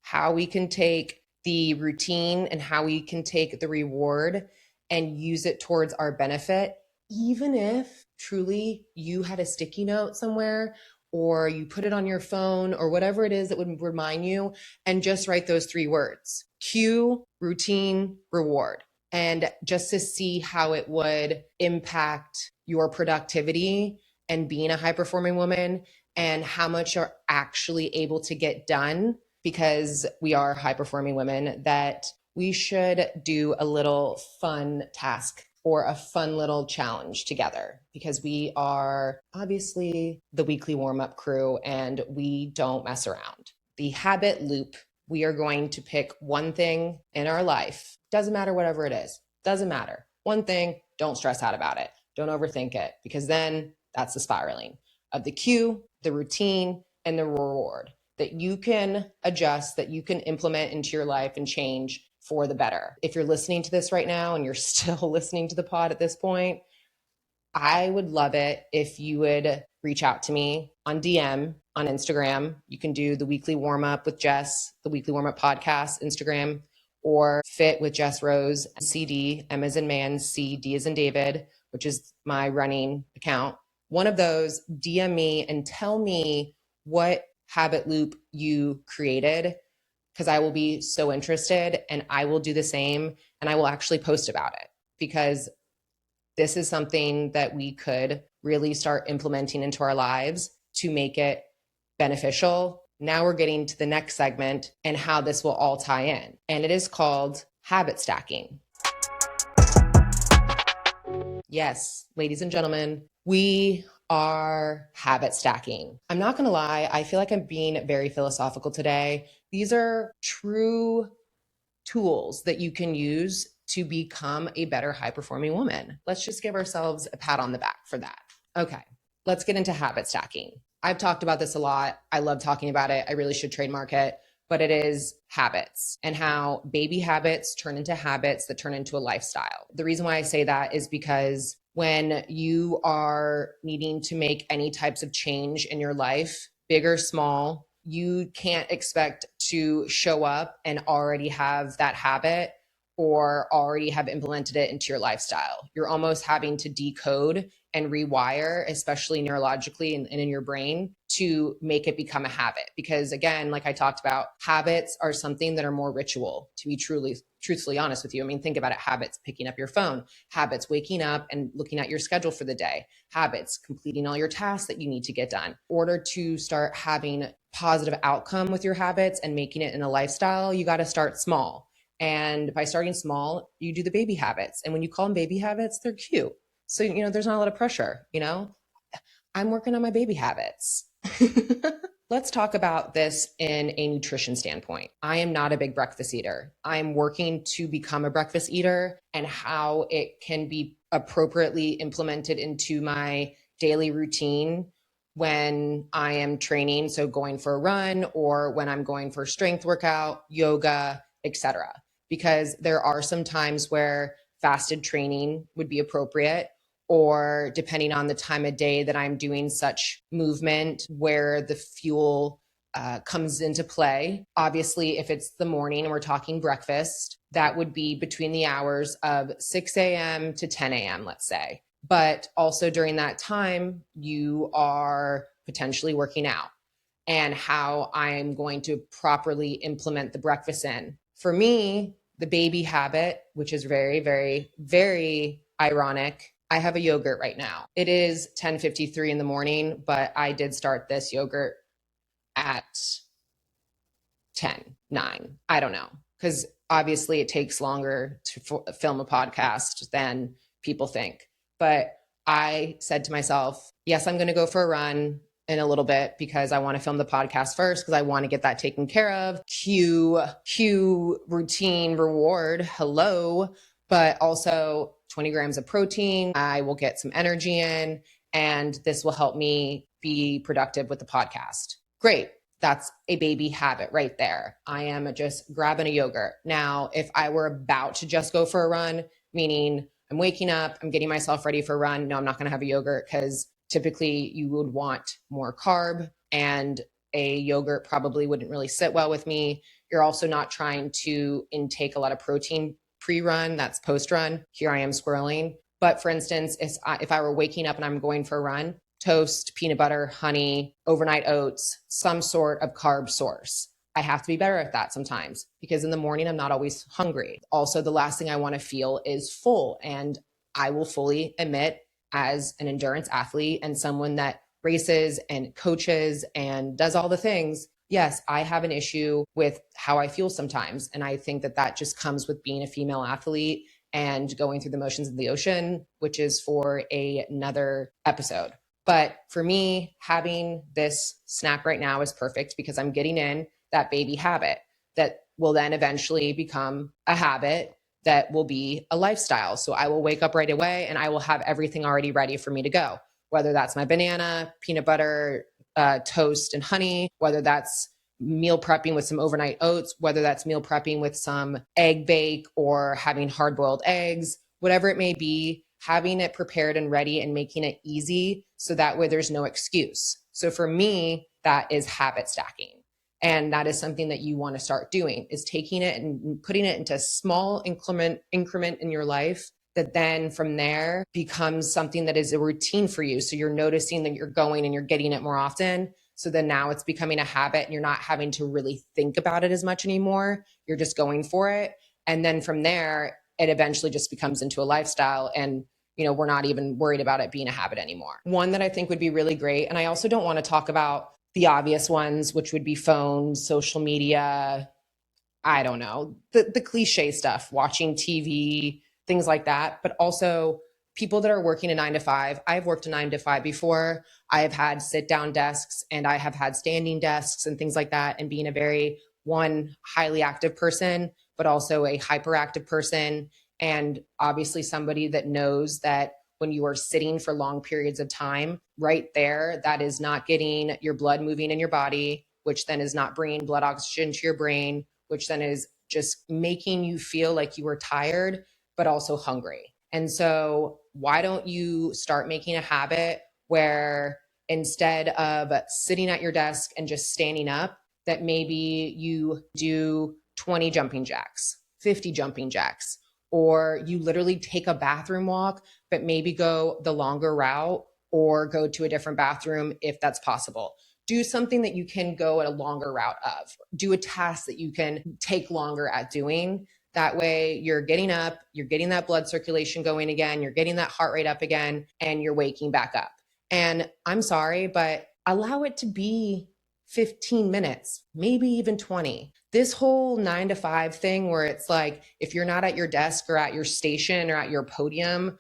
how we can take the routine, and how we can take the reward and use it towards our benefit, even if truly you had a sticky note somewhere, or you put it on your phone, or whatever it is that would remind you, and just write those 3 words: cue, routine, reward. And just to see how it would impact your productivity and being a high-performing woman, and how much you're actually able to get done, because we are high-performing women, that we should do a little fun task or a fun little challenge together, because we are obviously the weekly warm-up crew and we don't mess around. The habit loop. We are going to pick one thing in our life. Doesn't matter whatever it is. Doesn't matter. One thing, don't stress out about it. Don't overthink it, because then that's the spiraling of the cue, the routine, and the reward that you can adjust, that you can implement into your life and change for the better. If you're listening to this right now and you're still listening to the pod at this point, I would love it if you would reach out to me on DM on Instagram. You can do the weekly warm up with Jess, the weekly warm up podcast, Instagram, or Fit with Jess Rose, CD, M as in man, C, D as in David, which is my running account. One of those, DM me and tell me what habit loop you created, because I will be so interested, and I will do the same, and I will actually post about it, because this is something that we could really start implementing into our lives to make it beneficial. Now we're getting to the next segment and how this will all tie in. And it is called habit stacking. Yes, ladies and gentlemen, we are habit stacking. I'm not going to lie. I feel like I'm being very philosophical today. These are true tools that you can use to become a better high-performing woman. Let's just give ourselves a pat on the back for that. Okay, let's get into habit stacking. I've talked about this a lot. I love talking about it. I really should trademark it, but it is habits, and how baby habits turn into habits that turn into a lifestyle. The reason why I say that is because when you are needing to make any types of change in your life, big or small, you can't expect to show up and already have that habit or already have implemented it into your lifestyle. You're almost having to decode and rewire, especially neurologically and in your brain, to make it become a habit. Because again, like I talked about, habits are something that are more ritual, to be truthfully honest with you. I mean, think about it. Habits, picking up your phone, habits, waking up and looking at your schedule for the day, habits, completing all your tasks that you need to get done. In order to start having positive outcome with your habits and making it in a lifestyle, you got to start small. And by starting small, you do the baby habits. And when you call them baby habits, they're cute. So, there's not a lot of pressure, I'm working on my baby habits. Let's talk about this in a nutrition standpoint. I am not a big breakfast eater. I'm working to become a breakfast eater, and how it can be appropriately implemented into my daily routine when I am training. So going for a run, or when I'm going for a strength workout, yoga, etc. Because there are some times where fasted training would be appropriate, or depending on the time of day that I'm doing such movement where the fuel comes into play. Obviously, if it's the morning and we're talking breakfast, that would be between the hours of 6 a.m. to 10 a.m., let's say. But also during that time, you are potentially working out, and how I'm going to properly implement the breakfast in. For me, the baby habit, which is very, very, very ironic, I have a yogurt right now. It is 10:53 in the morning, but I did start this yogurt at 10:09. I don't know, because obviously it takes longer to film a podcast than people think. But I said to myself, yes, I'm going to go for a run in a little bit because I want to film the podcast first, because I want to get that taken care of. Cue routine reward. Hello. But also 20 grams of protein. I will get some energy in, and this will help me be productive with the podcast. Great. That's a baby habit right there. I am just grabbing a yogurt. Now, if I were about to just go for a run, meaning I'm waking up, I'm getting myself ready for a run, no, I'm not going to have a yogurt, because typically you would want more carb, and a yogurt probably wouldn't really sit well with me. You're also not trying to intake a lot of protein pre-run, that's post-run. Here I am squirreling. But for instance, if I were waking up and I'm going for a run, toast, peanut butter, honey, overnight oats, some sort of carb source. I have to be better at that sometimes, because in the morning, I'm not always hungry. Also, the last thing I want to feel is full. And I will fully admit, as an endurance athlete and someone that races and coaches and does all the things, yes, I have an issue with how I feel sometimes. And I think that just comes with being a female athlete and going through the motions of the ocean, which is for another episode. But for me, having this snack right now is perfect, because I'm getting in that baby habit that will then eventually become a habit that will be a lifestyle. So I will wake up right away and I will have everything already ready for me to go, whether that's my banana, peanut butter, toast and honey, whether that's meal prepping with some overnight oats, whether that's meal prepping with some egg bake or having hard-boiled eggs, whatever it may be, having it prepared and ready and making it easy, so that way there's no excuse. So for me, that is habit stacking. And that is something that you want to start doing, is taking it and putting it into a small increment in your life, that then from there becomes something that is a routine for you. So you're noticing that you're going and you're getting it more often. So then now it's becoming a habit and you're not having to really think about it as much anymore. You're just going for it. And then from there, it eventually just becomes into a lifestyle, and we're not even worried about it being a habit anymore. One that I think would be really great, and I also don't want to talk about the obvious ones, which would be phones, social media, I don't know, the cliche stuff, watching TV, things like that, but also people that are working a 9 to 5. I've worked a 9 to 5 before. I have had sit down desks and I have had standing desks and things like that. And being a very highly active person, but also a hyperactive person. And obviously somebody that knows that when you are sitting for long periods of time, right there, that is not getting your blood moving in your body, which then is not bringing blood oxygen to your brain, which then is just making you feel like you are tired, but also hungry. And so why don't you start making a habit where instead of sitting at your desk and just standing up, that maybe you do 20 jumping jacks, 50 jumping jacks, or you literally take a bathroom walk, but maybe go the longer route or go to a different bathroom if that's possible. Do something that you can go at a longer route of. Do a task that you can take longer at doing. That way you're getting up, you're getting that blood circulation going again, you're getting that heart rate up again, and you're waking back up. And I'm sorry, but allow it to be 15 minutes, maybe even 20. This whole 9 to 5 thing where it's like, if you're not at your desk or at your station or at your podium,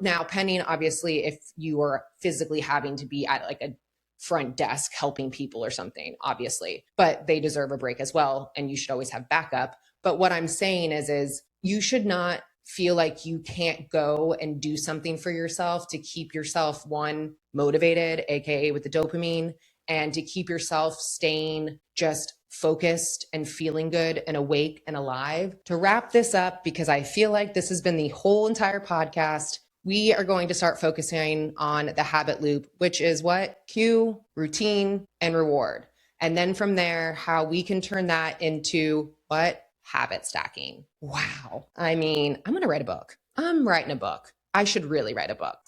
now pending obviously if you are physically having to be at like a front desk helping people or something, obviously, but they deserve a break as well. And you should always have backup. But what I'm saying is you should not feel like you can't go and do something for yourself to keep yourself, one, motivated, AKA with the dopamine, and to keep yourself staying just focused and feeling good and awake and alive. To wrap this up, because I feel like this has been the whole entire podcast, we are going to start focusing on the habit loop, which is what? Cue, routine, and reward. And then from there, how we can turn that into what? Habit stacking. Wow. I mean, I'm going to write a book. I'm writing a book. I should really write a book.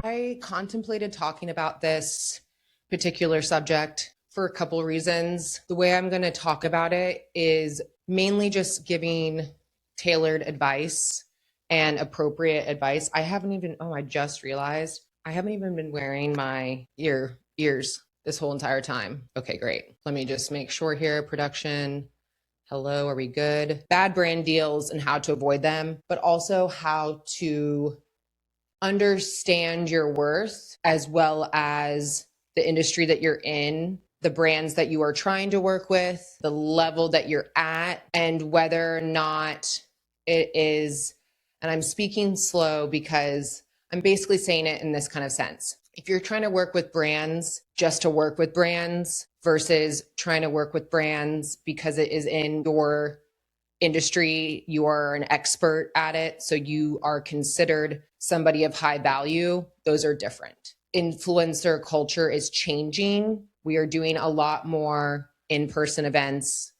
I contemplated talking about this particular subject for a couple of reasons. The way I'm going to talk about it is mainly just giving tailored advice and appropriate advice. I just realized I haven't even been wearing my ears this whole entire time. Okay, great. Let me just make sure here. Production. Hello, are we good? Bad brand deals and how to avoid them, but also how to understand your worth as well as the industry that you're in, the brands that you are trying to work with, the level that you're at, and whether or not it is, and I'm speaking slow because I'm basically saying it in this kind of sense. If you're trying to work with brands just to work with brands versus trying to work with brands because it is in your industry, you are an expert at it, so you are considered somebody of high value, those are different. Influencer culture is changing. We are doing a lot more in-person events,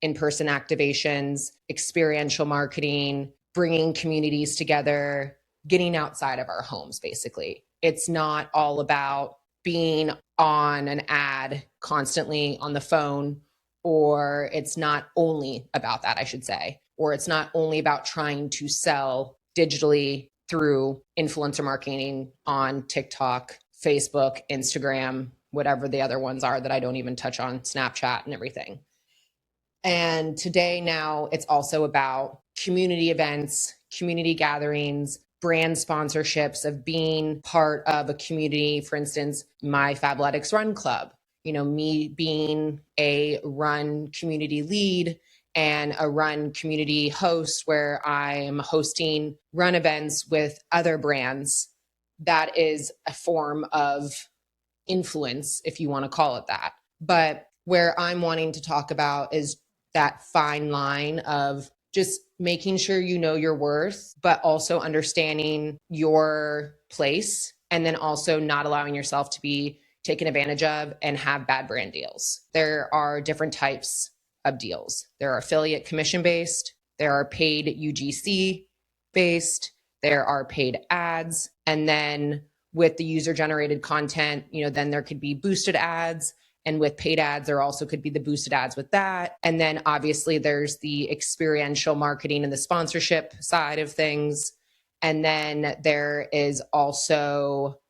in-person activations, experiential marketing, bringing communities together, getting outside of our homes, basically. It's not all about being on an ad constantly on the phone, or it's not only about that, I should say, or it's not only about trying to sell digitally through influencer marketing on TikTok, Facebook, Instagram, whatever the other ones are that I don't even touch on, Snapchat and everything. And today now it's also about community events, community gatherings, brand sponsorships of being part of a community. For instance, my Fabletics Run Club, me being a run community lead and a run community host where I am hosting run events with other brands. That is a form of influence, if you want to call it that. But where I'm wanting to talk about is that fine line of just making sure you know your worth, but also understanding your place, and then also not allowing yourself to be taken advantage of and have bad brand deals. There are different types of deals. There are affiliate commission based, there are paid UGC based, there are paid ads, and then with the user generated content, then there could be boosted ads. And with paid ads, there also could be the boosted ads with that. And then obviously there's the experiential marketing and the sponsorship side of things. And then there is also,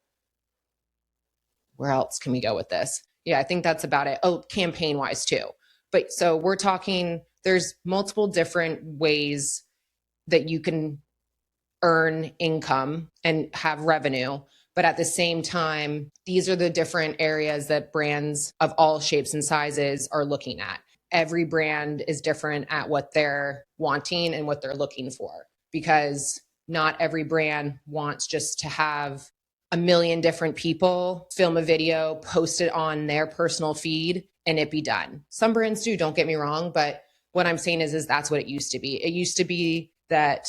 where else can we go with this? Yeah, I think that's about it. Oh, campaign wise too. But so we're talking, there's multiple different ways that you can earn income and have revenue. But at the same time, these are the different areas that brands of all shapes and sizes are looking at. Every brand is different at what they're wanting and what they're looking for, because not every brand wants just to have a million different people film a video, post it on their personal feed, and it be done. Some brands do, don't get me wrong, but what I'm saying is that's what it used to be. It used to be that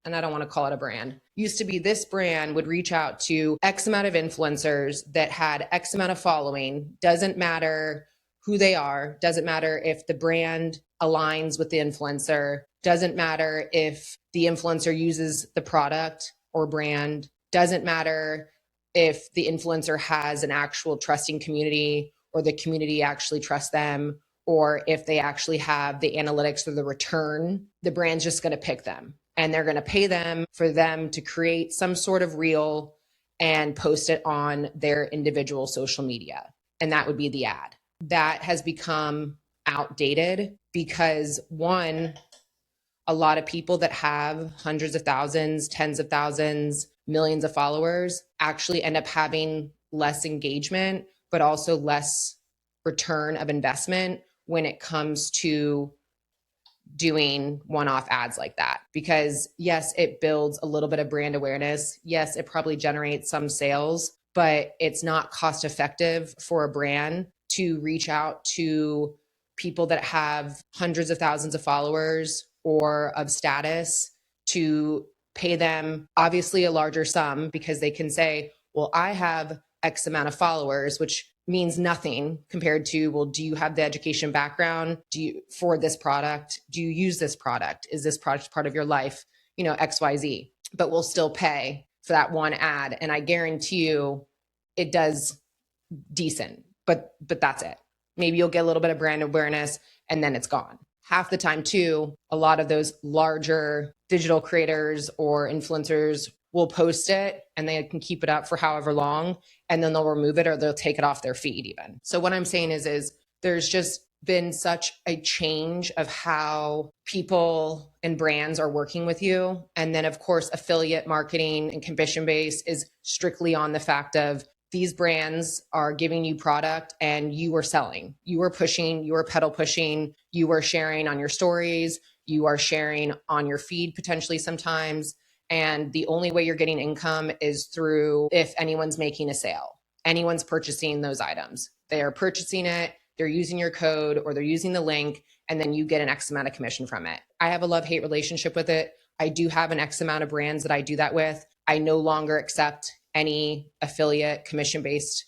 and I don't want to call it a brand, used to be this brand would reach out to X amount of influencers that had X amount of following. Doesn't matter who they are, doesn't matter if the brand aligns with the influencer, doesn't matter if the influencer uses the product or brand, doesn't matter if the influencer has an actual trusting community or the community actually trusts them, or if they actually have the analytics or the return. The brand's just going to pick them, and they're going to pay them for them to create some sort of reel and post it on their individual social media. And that would be the ad. That has become outdated because, one, a lot of people that have hundreds of thousands, tens of thousands, millions of followers actually end up having less engagement, but also less return of investment when it comes to doing one-off ads like that. Because yes, it builds a little bit of brand awareness. Yes, it probably generates some sales, but it's not cost effective for a brand to reach out to people that have hundreds of thousands of followers or of status to pay them obviously a larger sum, because they can say, well, I have X amount of followers, which means nothing compared to, well, do you have the education background? For this product? Do you use this product? Is this product part of your life? XYZ, but we'll still pay for that one ad. And I guarantee you it does decent, but that's it. Maybe you'll get a little bit of brand awareness and then it's gone. Half the time too, a lot of those larger digital creators or influencers will post it and they can keep it up for however long, and then they'll remove it or they'll take it off their feed even. So what I'm saying is there's just been such a change of how people and brands are working with you. And then of course, affiliate marketing and commission based is strictly on the fact of these brands are giving you product and you are selling, you are pushing, you are pedal pushing, you are sharing on your stories, you are sharing on your feed potentially sometimes. And the only way you're getting income is through if anyone's making a sale, anyone's purchasing those items. They are purchasing it, they're using your code or they're using the link, and then you get an X amount of commission from it. I have a love-hate relationship with it. I do have an X amount of brands that I do that with. I no longer accept any affiliate commission-based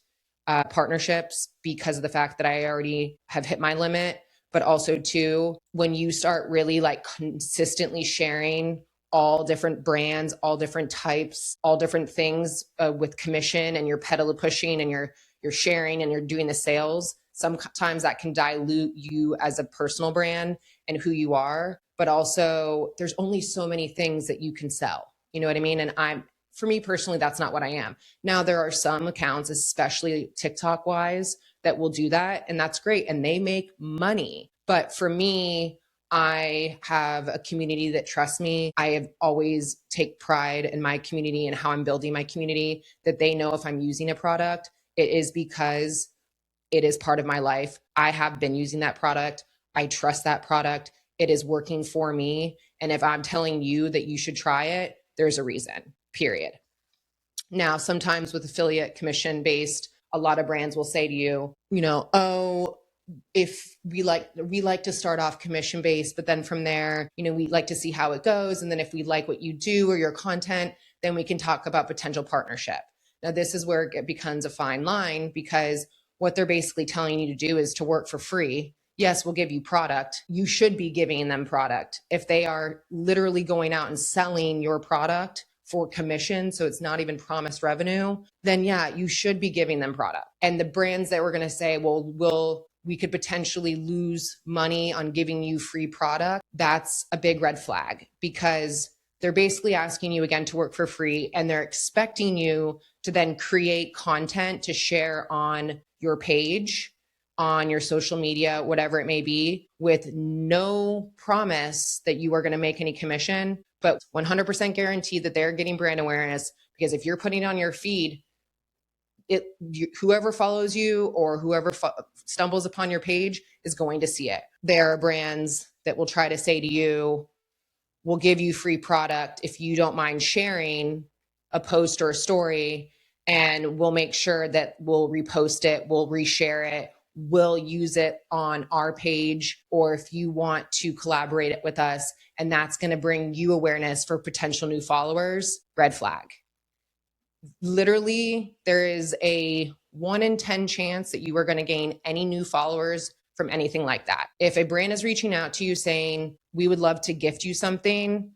partnerships because of the fact that I already have hit my limit. But also too, when you start really like consistently sharing all different brands, all different types, all different things with commission, and you're pedal pushing and you're sharing and you're doing the sales, sometimes that can dilute you as a personal brand and who you are. But also there's only so many things that you can sell. You know what I mean? And for me personally, that's not what I am. Now, there are some accounts, especially TikTok wise, that will do that. And that's great. And they make money. But for me, I have a community that trusts me. I have always take pride in my community and how I'm building my community, that they know if I'm using a product, it is because it is part of my life. I have been using that product. I trust that product. It is working for me. And if I'm telling you that you should try it, there's a reason. Period. Now, sometimes with affiliate commission based, a lot of brands will say to you, oh, if we like to start off commission based, but then from there, we like to see how it goes. And then if we like what you do or your content, then we can talk about potential partnership. Now, this is where it becomes a fine line, because what they're basically telling you to do is to work for free. Yes, we'll give you product. You should be giving them product. If they are literally going out and selling your product for commission, so it's not even promised revenue, then yeah, you should be giving them product. And the brands that were going to say, well, we could potentially lose money on giving you free product, that's a big red flag, because they're basically asking you again to work for free, and they're expecting you to then create content to share on your page, on your social media, whatever it may be, with no promise that you are going to make any commission, but 100% guaranteed that they're getting brand awareness. Because if you're putting it on your feed, whoever follows you or whoever stumbles upon your page is going to see it. There are brands that will try to say to you, we'll give you free product if you don't mind sharing a post or a story, and we'll make sure that we'll repost it, we'll reshare it, we'll use it on our page, or if you want to collaborate it with us, and that's going to bring you awareness for potential new followers, red flag. Literally, there is a 1 in 10 chance that you are going to gain any new followers from anything like that. If a brand is reaching out to you saying, we would love to gift you something,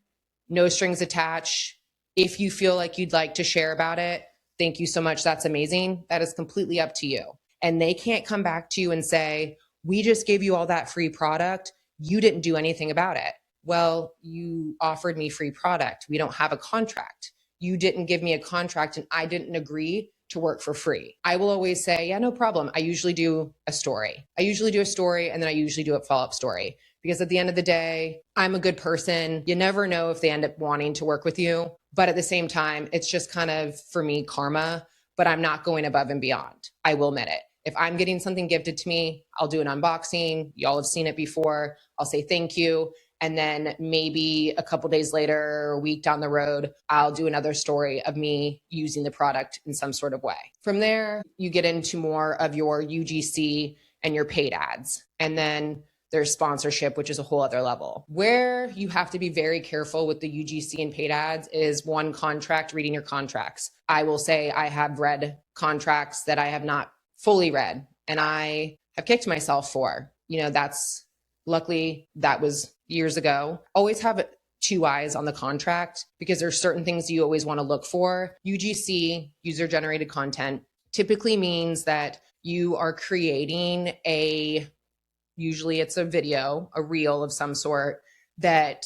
no strings attached. If you feel like you'd like to share about it, thank you so much. That's amazing. That is completely up to you. And they can't come back to you and say, we just gave you all that free product. You didn't do anything about it. Well, you offered me free product. We don't have a contract. You didn't give me a contract and I didn't agree to work for free. I will always say, yeah, no problem. I usually do a story. And then I usually do a follow-up story, because at the end of the day, I'm a good person. You never know if they end up wanting to work with you. But at the same time, it's just kind of, for me, karma, but I'm not going above and beyond. I will admit it. If I'm getting something gifted to me, I'll do an unboxing. Y'all have seen it before. I'll say thank you. And then maybe a couple days later, or a week down the road, I'll do another story of me using the product in some sort of way. From there, you get into more of your UGC and your paid ads. And then there's sponsorship, which is a whole other level. Where you have to be very careful with the UGC and paid ads is one, contract, reading your contracts. I will say I have read contracts that I have not fully read, and I have kicked myself for. Luckily, that was years ago. Always have 2 eyes on the contract, because there's certain things you always want to look for. UGC, user generated content, typically means that you are creating usually it's a video, a reel of some sort, that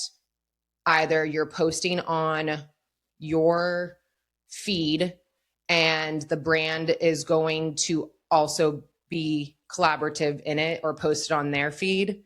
either you're posting on your feed and the brand is going to also be collaborative in it or post it on their feed,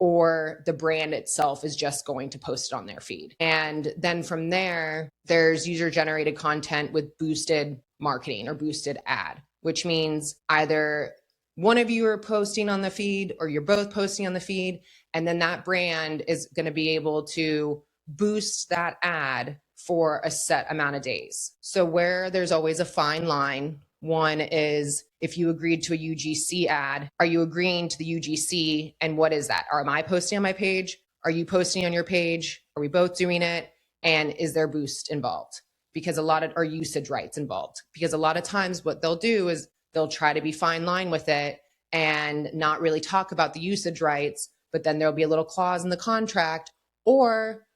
or the brand itself is just going to post it on their feed. And then from there, there's user generated content with boosted marketing or boosted ad, which means either one of you are posting on the feed or you're both posting on the feed. And then that brand is going to be able to boost that ad for a set amount of days. So where there's always a fine line, one is, if you agreed to a UGC ad, are you agreeing to the UGC? And what is that? Am I posting on my page? Are you posting on your page? Are we both doing it? And is there boost involved? Because are usage rights involved? Because a lot of times what they'll do is they'll try to be fine line with it and not really talk about the usage rights, but then there'll be a little clause in the contract. Or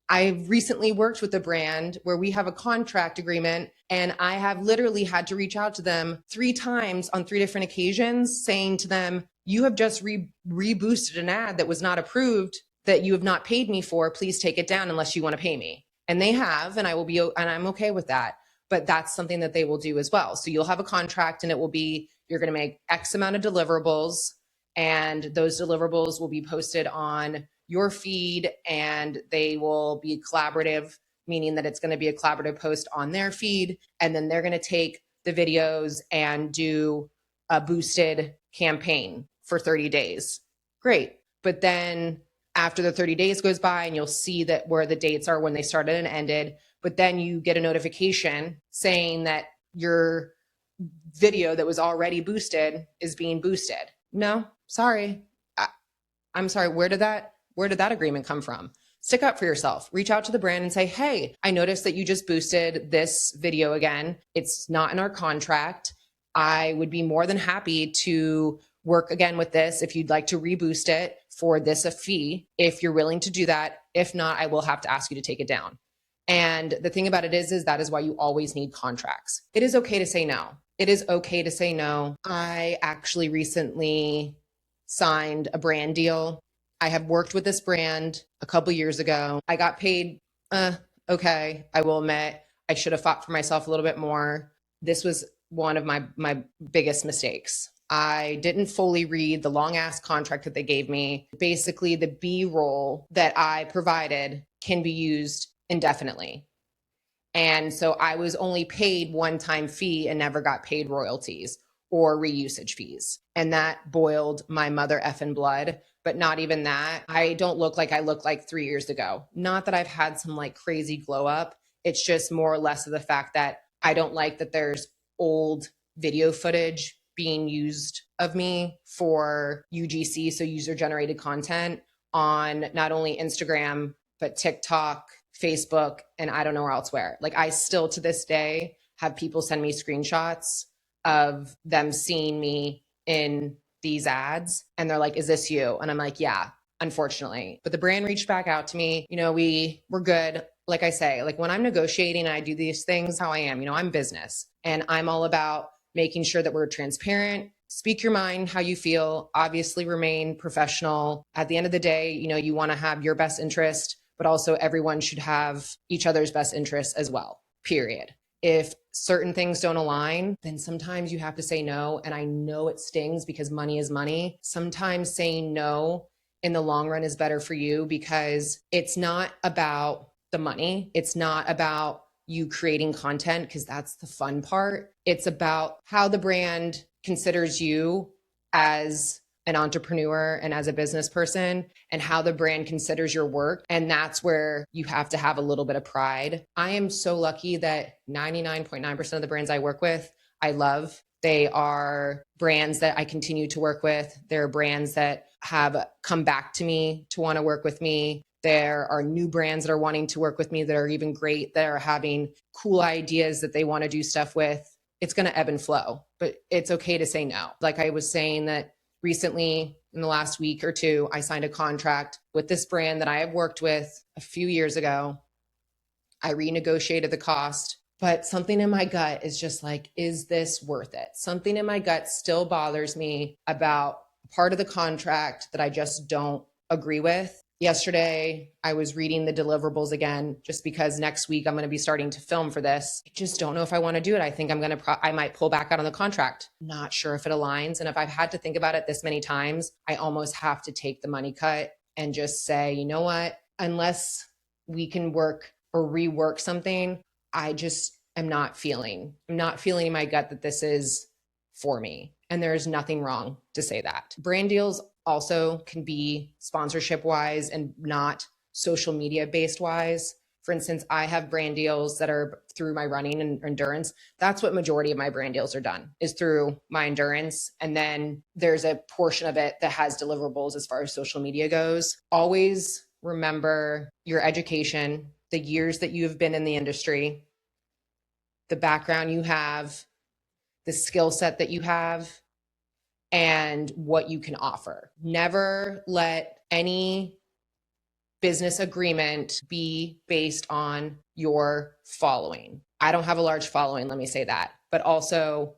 I recently worked with a brand where we have a contract agreement, and I have literally had to reach out to them 3 times on 3 different occasions, saying to them, you have just reboosted an ad that was not approved, that you have not paid me for. Please take it down unless you want to pay me. And they have, and I'm okay with that. But that's something that they will do as well. So you'll have a contract, and it will be, you're going to make X amount of deliverables, and those deliverables will be posted on your feed, and they will be collaborative, meaning that it's going to be a collaborative post on their feed. And then they're going to take the videos and do a boosted campaign for 30 days. Great. But then after the 30 days goes by, and you'll see that where the dates are when they started and ended, but then you get a notification saying that your video that was already boosted is being boosted. No, sorry. I'm sorry. Where did that agreement come from? Stick up for yourself. Reach out to the brand and say, hey, I noticed that you just boosted this video again. It's not in our contract. I would be more than happy to work again with this if you'd like to reboost it for this a fee, if you're willing to do that. If not, I will have to ask you to take it down. And the thing about it is that is why you always need contracts. It is okay to say no. It is okay to say no. I actually recently signed a brand deal. I have worked with this brand a couple years ago. I got paid, okay. I will admit, I should have fought for myself a little bit more. This was one of my biggest mistakes. I didn't fully read the long ass contract that they gave me. Basically, the B-roll that I provided can be used indefinitely. And so I was only paid one-time fee and never got paid royalties or reusage fees. And that boiled my mother effing blood. But not even that. I don't look like I looked like 3 years ago. Not that I've had some like crazy glow up. It's just more or less of the fact that I don't like that there's old video footage being used of me for UGC, so user generated content, on not only Instagram, but TikTok, Facebook, and I don't know where else where. Like, I still to this day have people send me screenshots of them seeing me in these ads. And they're like, is this you? And I'm like, yeah, unfortunately. But the brand reached back out to me. We're good. Like I say, like when I'm negotiating and I do these things, how I am, I'm business, and I'm all about making sure that we're transparent. Speak your mind, how you feel, obviously remain professional. At the end of the day, you want to have your best interest, but also everyone should have each other's best interests as well, period. If certain things don't align, then sometimes you have to say no. And I know it stings because money is money. Sometimes saying no in the long run is better for you, because it's not about the money. It's not about you creating content, because that's the fun part. It's about how the brand considers you as an entrepreneur and as a business person, and how the brand considers your work. And that's where you have to have a little bit of pride. I am so lucky that 99.9% of the brands I work with, I love. They are brands that I continue to work with. They're brands that have come back to me to want to work with me. There are new brands that are wanting to work with me that are even great, that are having cool ideas that they want to do stuff with. It's going to ebb and flow, but it's okay to say no. Like I was saying that recently in the last week or two, I signed a contract with this brand that I have worked with a few years ago. I renegotiated the cost, but something in my gut is just like, is this worth it? Something in my gut still bothers me about part of the contract that I just don't agree with. Yesterday, I was reading the deliverables again, just because next week I'm going to be starting to film for this. I just don't know if I want to do it. I think I might pull back out on the contract. Not sure if it aligns. And if I've had to think about it this many times, I almost have to take the money cut and just say, you know what, unless we can work or rework something, I just I'm not feeling in my gut that this is for me. And there's nothing wrong to say that. Brand deals also can be sponsorship wise and not social media based wise. For instance, I have brand deals that are through my running and endurance. That's what majority of my brand deals are done, is through my endurance. And then there's a portion of it that has deliverables as far as social media goes. Always remember your education, the years that you have been in the industry, the background you have, the skill set that you have, and what you can offer. Never let any business agreement be based on your following. I don't have a large following, let me say that. But also,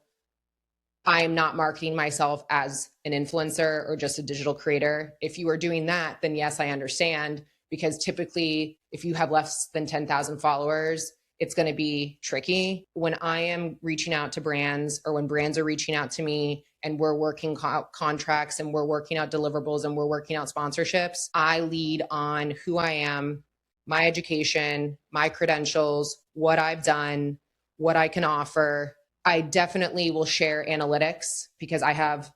I'm not marketing myself as an influencer or just a digital creator. If you are doing that, then yes, I understand, because typically if you have less than 10,000 followers, it's going to be tricky. When I am reaching out to brands, or when brands are reaching out to me and we're working contracts and we're working out deliverables and we're working out sponsorships, I lead on who I am, my education, my credentials, what I've done, what I can offer. I definitely will share analytics, because I have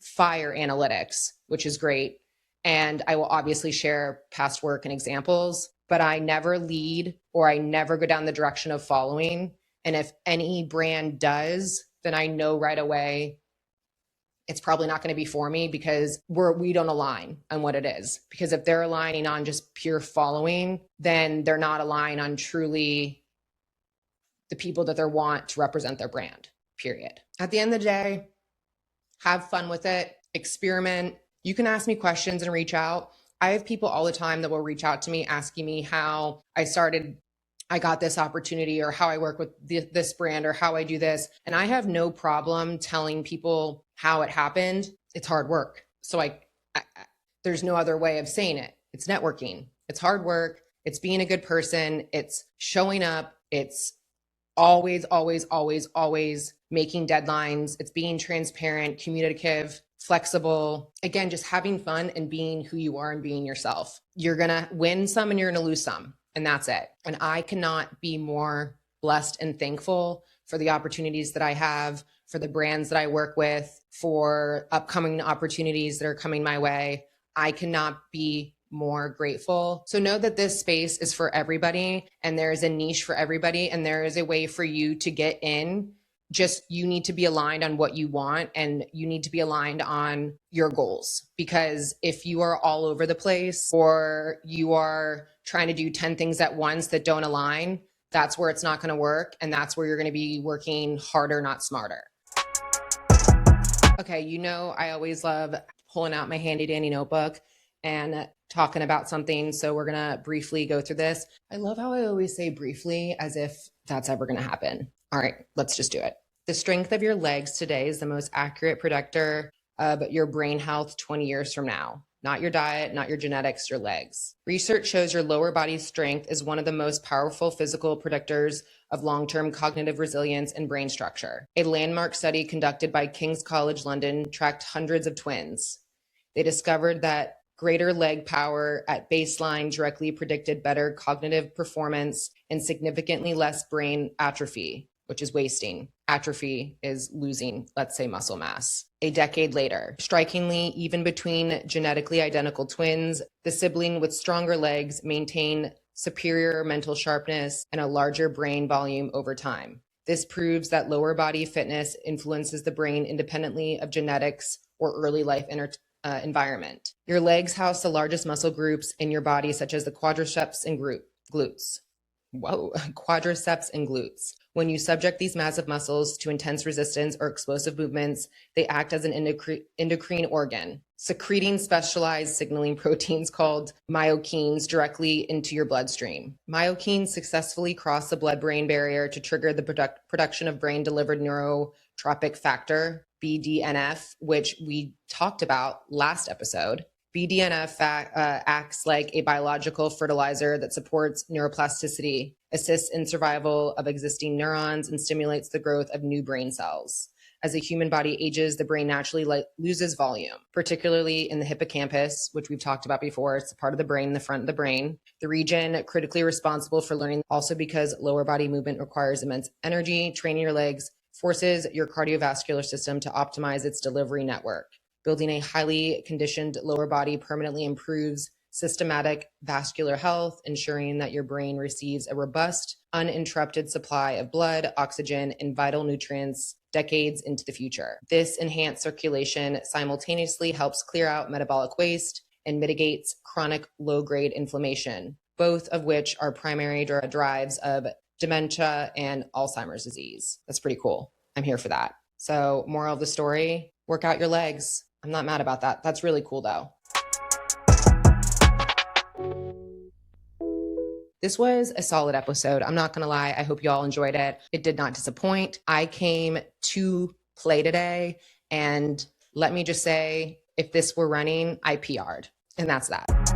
fire analytics, which is great. And I will obviously share past work and examples, but I never lead, or I never go down the direction of following. And if any brand does, then I know right away it's probably not going to be for me, because we don't align on what it is. Because if they're aligning on just pure following, then they're not aligned on truly the people that they want to represent their brand, period. At the end of the day, have fun with it, experiment. You can ask me questions and reach out. I have people all the time that will reach out to me asking me how I got this opportunity, or how I work with this brand, or how I do this. And I have no problem telling people how it happened. It's hard work. So there's no other way of saying it. It's networking. It's hard work. It's being a good person. It's showing up. It's always, always, always, always making deadlines. It's being transparent, communicative, flexible. Again, just having fun and being who you are and being yourself. You're going to win some and you're going to lose some. And that's it. And I cannot be more blessed and thankful for the opportunities that I have, for the brands that I work with, for upcoming opportunities that are coming my way. I cannot be more grateful. So know that this space is for everybody, and there is a niche for everybody, and there is a way for you to get in. just you need to be aligned on what you want, and you need to be aligned on your goals. Because if you are all over the place, or you are trying to do 10 things at once that don't align, that's where it's not going to work. And that's where you're going to be working harder, not smarter. Okay, I always love pulling out my handy dandy notebook and talking about something. So we're going to briefly go through this. I love how I always say briefly, as if that's ever going to happen. All right, let's just do it. The strength of your legs today is the most accurate predictor of your brain health 20 years from now. Not your diet, not your genetics, your legs. Research shows your lower body strength is one of the most powerful physical predictors of long-term cognitive resilience and brain structure. A landmark study conducted by King's College London tracked hundreds of twins. They discovered that greater leg power at baseline directly predicted better cognitive performance and significantly less brain atrophy, which is wasting. Atrophy is losing, let's say, muscle mass. A decade later, strikingly, even between genetically identical twins, the sibling with stronger legs maintain superior mental sharpness and a larger brain volume over time. This proves that lower body fitness influences the brain independently of genetics or early life environment. Your legs house the largest muscle groups in your body, such as the quadriceps and glutes. Quadriceps and glutes. When you subject these massive muscles to intense resistance or explosive movements, they act as an endocrine organ, secreting specialized signaling proteins called myokines directly into your bloodstream. Myokines successfully cross the blood-brain barrier to trigger the production of brain-delivered neurotrophic factor, BDNF, which we talked about last episode. BDNF acts like a biological fertilizer that supports neuroplasticity, assists in survival of existing neurons, and stimulates the growth of new brain cells. As the human body ages, the brain naturally loses volume, particularly in the hippocampus, which we've talked about before. It's a part of the brain, the front of the brain, the region critically responsible for learning. Also, because lower body movement requires immense energy, training your legs forces your cardiovascular system to optimize its delivery network. Building a highly conditioned lower body permanently improves systematic vascular health, ensuring that your brain receives a robust, uninterrupted supply of blood, oxygen, and vital nutrients decades into the future. This enhanced circulation simultaneously helps clear out metabolic waste and mitigates chronic low-grade inflammation, both of which are primary drives of dementia and Alzheimer's disease. That's pretty cool. I'm here for that. So, moral of the story, work out your legs. I'm not mad about that. That's really cool though. This was a solid episode. I'm not going to lie. I hope you all enjoyed it. It did not disappoint. I came to play today, and let me just say, if this were running, I PR'd, and that's that.